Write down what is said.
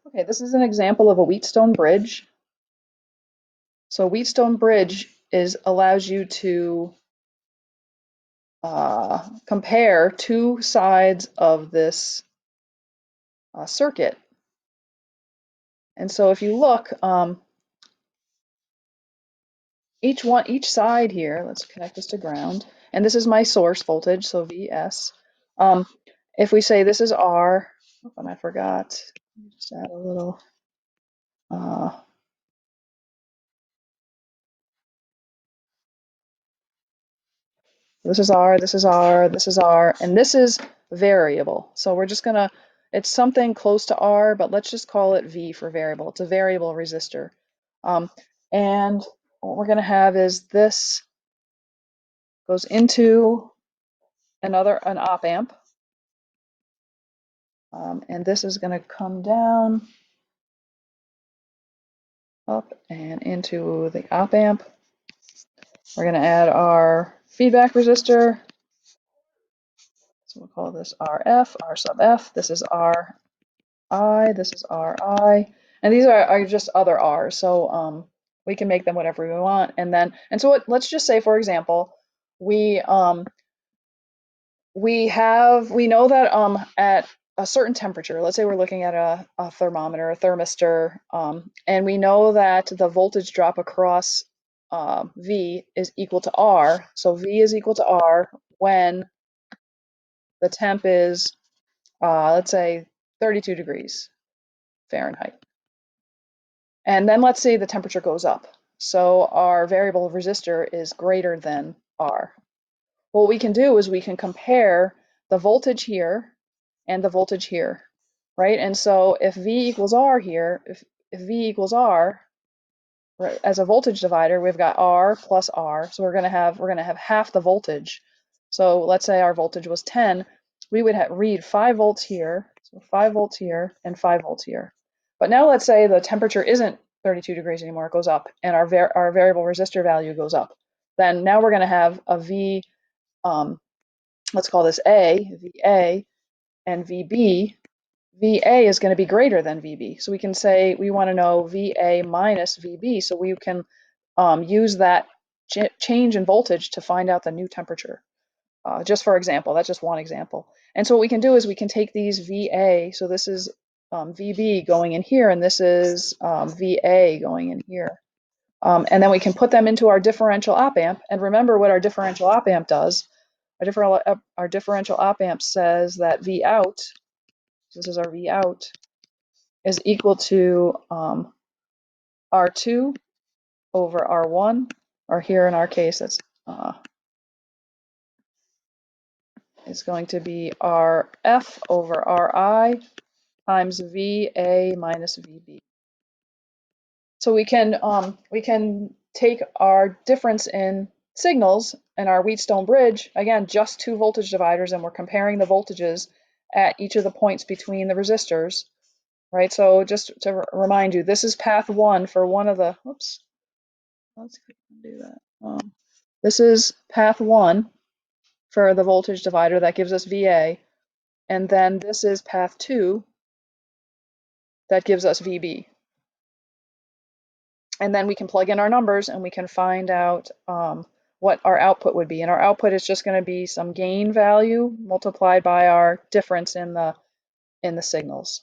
Okay, this is an example of a Wheatstone Bridge. So Wheatstone Bridge allows you to compare two sides of this circuit. And so if you look, each side here, let's connect this to ground, and this is my source voltage, so Vs. If we say this is R, oh, and I forgot, just add a little. This is R, this is R, this is R, and this is variable. So we're just gonna, it's something close to R, but let's just call it V for variable. It's a variable resistor. And what we're gonna have is this goes into an op amp. And this is gonna come down, up, and into the op amp. We're gonna add our feedback resistor. So we'll call this RF, R sub F. This is RI, this is RI, and these are just other R's. So we can make them whatever we want. Let's just say, for example, we know that at a certain temperature, let's say we're looking at a thermometer, a thermistor, and we know that the voltage drop across V is equal to R. So V is equal to R when the temp is, let's say, 32 degrees Fahrenheit. And then let's say the temperature goes up. So our variable resistor is greater than R. What we can do is we can compare the voltage here and the voltage here, right? And so if V equals R here, if V equals R, right, as a voltage divider, we've got R plus R. So we're gonna have half the voltage. So let's say our voltage was 10, we would read 5 volts here, so 5 volts here, and 5 volts here. But now let's say the temperature isn't 32 degrees anymore, it goes up, and our variable resistor value goes up. Then now we're going to have a V, let's call this A, VA, and VB. VA is going to be greater than VB. So we can say we want to know VA minus VB, so we can use that change in voltage to find out the new temperature. Just for example, that's just one example. And so what we can do is we can take these VA, so this is VB going in here, and this is VA going in here. And then we can put them into our differential op amp. And remember what our differential op amp does. Our differential op amp says that V out, this is our V out, is equal to R2 over R1, or here in our case, that's is going to be RF over RI times VA minus VB. So we can take our difference in signals in our Wheatstone Bridge, again, just two voltage dividers, and we're comparing the voltages at each of the points between the resistors, right? So just to remind you, this is path 1 for one of the, whoops, let's do that. This is path 1 for the voltage divider that gives us VA, and then this is path 2 that gives us VB. And then we can plug in our numbers and we can find out what our output would be. And our output is just going to be some gain value multiplied by our difference in the signals.